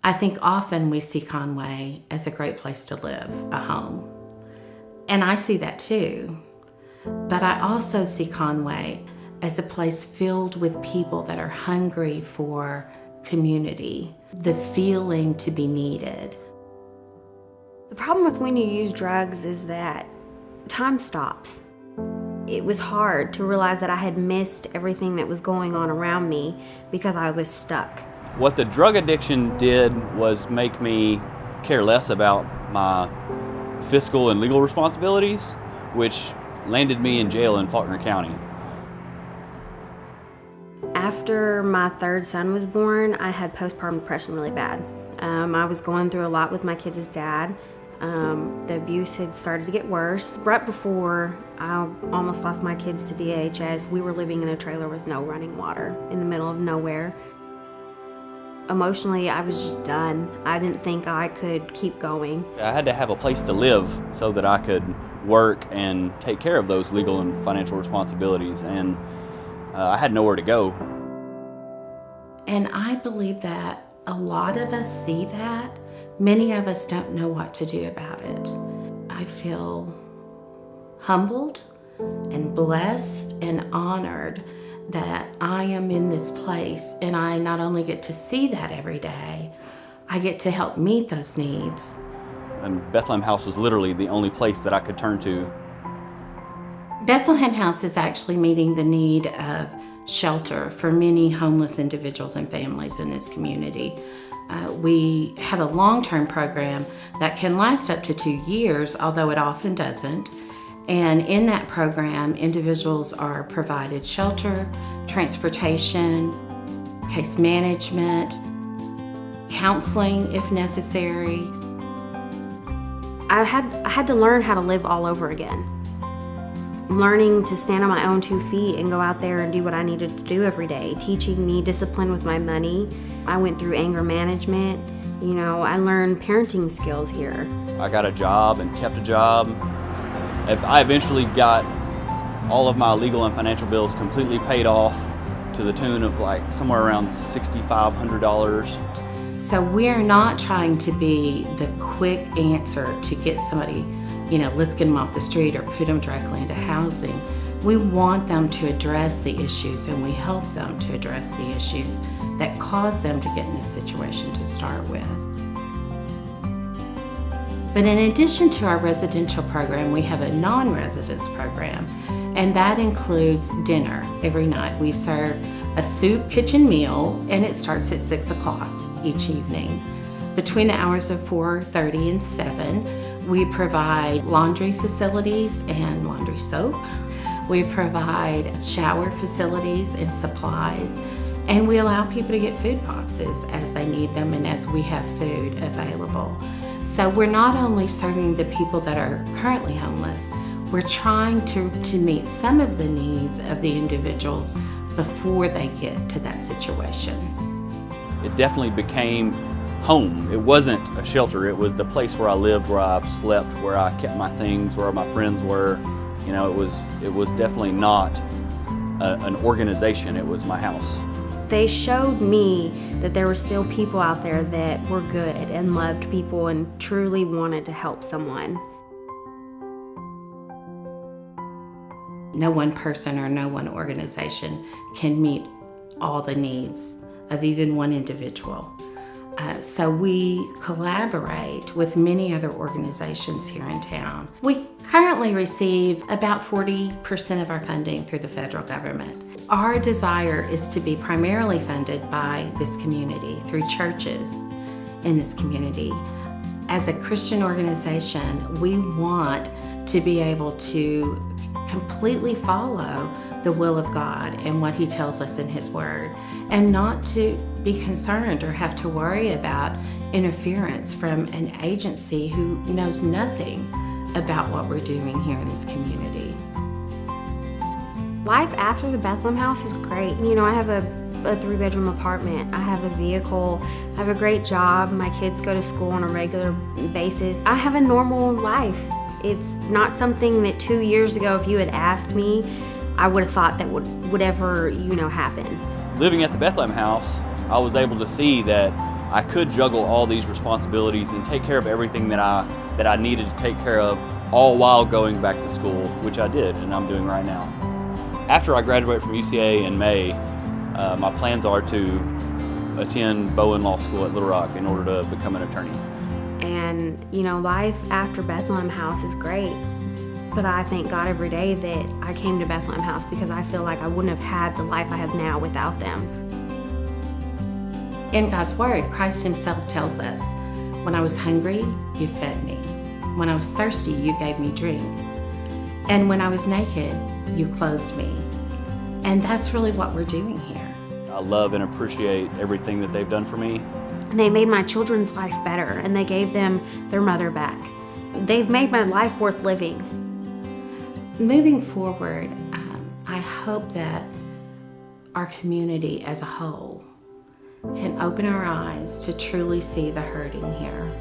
I think often we see Conway as a great place to live, a home. And I see that too. But I also see Conway as a place filled with people that are hungry for community, the feeling to be needed. The problem with when you use drugs is that time stops. It was hard to realize that I had missed everything that was going on around me because I was stuck. What the drug addiction did was make me care less about my fiscal and legal responsibilities, which landed me in jail in Faulkner County. After my third son was born, I had postpartum depression really bad. I was going through a lot with my kids' dad. The abuse had started to get worse. Right before I almost lost my kids to DHS, we were living in a trailer with no running water in the middle of nowhere. Emotionally, I was just done. I didn't think I could keep going. I had to have a place to live so that I could work and take care of those legal and financial responsibilities, and I had nowhere to go. And I believe that a lot of us see that. Many of us don't know what to do about it. I feel humbled and blessed and honored that I am in this place, and I not only get to see that every day, I get to help meet those needs. And Bethlehem House was literally the only place that I could turn to. Bethlehem House is actually meeting the need of shelter for many homeless individuals and families in this community. We have a long-term program that can last up to 2 years, although it often doesn't. And in that program, individuals are provided shelter, transportation, case management, counseling if necessary. I had to learn how to live all over again. Learning to stand on my own 2 feet and go out there and do what I needed to do every day, teaching me discipline with my money. I went through anger management. I learned parenting skills here. I got a job and kept a job. I eventually got all of my legal and financial bills completely paid off to the tune of somewhere around $6,500. So we're not trying to be the quick answer to get somebody, let's get them off the street or put them directly into housing. We want them to address the issues, and we help them to address the issues that cause them to get in this situation to start with. But in addition to our residential program, we have a non-residence program, and that includes dinner every night. We serve a soup kitchen meal, and it starts at 6 o'clock each evening. Between the hours of 4:30 and 7, we provide laundry facilities and laundry soap. We provide shower facilities and supplies, and we allow people to get food boxes as they need them and as we have food available. So we're not only serving the people that are currently homeless, we're trying to meet some of the needs of the individuals before they get to that situation. It definitely became home. It wasn't a shelter. It was the place where I lived, where I slept, where I kept my things, where my friends were. It was definitely not an organization. It was my house. They showed me that there were still people out there that were good and loved people and truly wanted to help someone. No one person or no one organization can meet all the needs of even one individual. So we collaborate with many other organizations here in town. We currently receive about 40% of our funding through the federal government. Our desire is to be primarily funded by this community, through churches in this community. As a Christian organization, we want to be able to completely follow the will of God and what He tells us in His Word, and not to be concerned or have to worry about interference from an agency who knows nothing about what we're doing here in this community. Life after the Bethlehem House is great. I have a 3-bedroom apartment. I have a vehicle. I have a great job. My kids go to school on a regular basis. I have a normal life. It's not something that 2 years ago, if you had asked me, I would have thought that would ever, happen. Living at the Bethlehem House, I was able to see that I could juggle all these responsibilities and take care of everything that I needed to take care of, all while going back to school, which I did and I'm doing right now. After I graduate from UCA in May, my plans are to attend Bowen Law School at Little Rock in order to become an attorney. And, you know, life after Bethlehem House is great. But I thank God every day that I came to Bethlehem House, because I feel like I wouldn't have had the life I have now without them. In God's Word, Christ Himself tells us, "When I was hungry, you fed me. When I was thirsty, you gave me drink. And when I was naked, you clothed me." And that's really what we're doing here. I love and appreciate everything that they've done for me. They made my children's life better, and they gave them their mother back. They've made my life worth living. Moving forward, I hope that our community as a whole can open our eyes to truly see the hurting here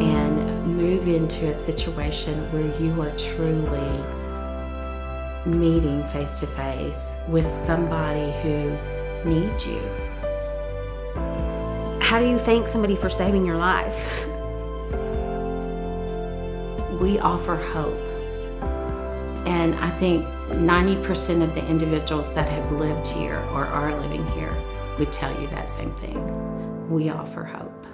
and move into a situation where you are truly meeting face to face with somebody who needs you. How do you thank somebody for saving your life? We offer hope. And I think 90% of the individuals that have lived here or are living here would tell you that same thing. We offer hope.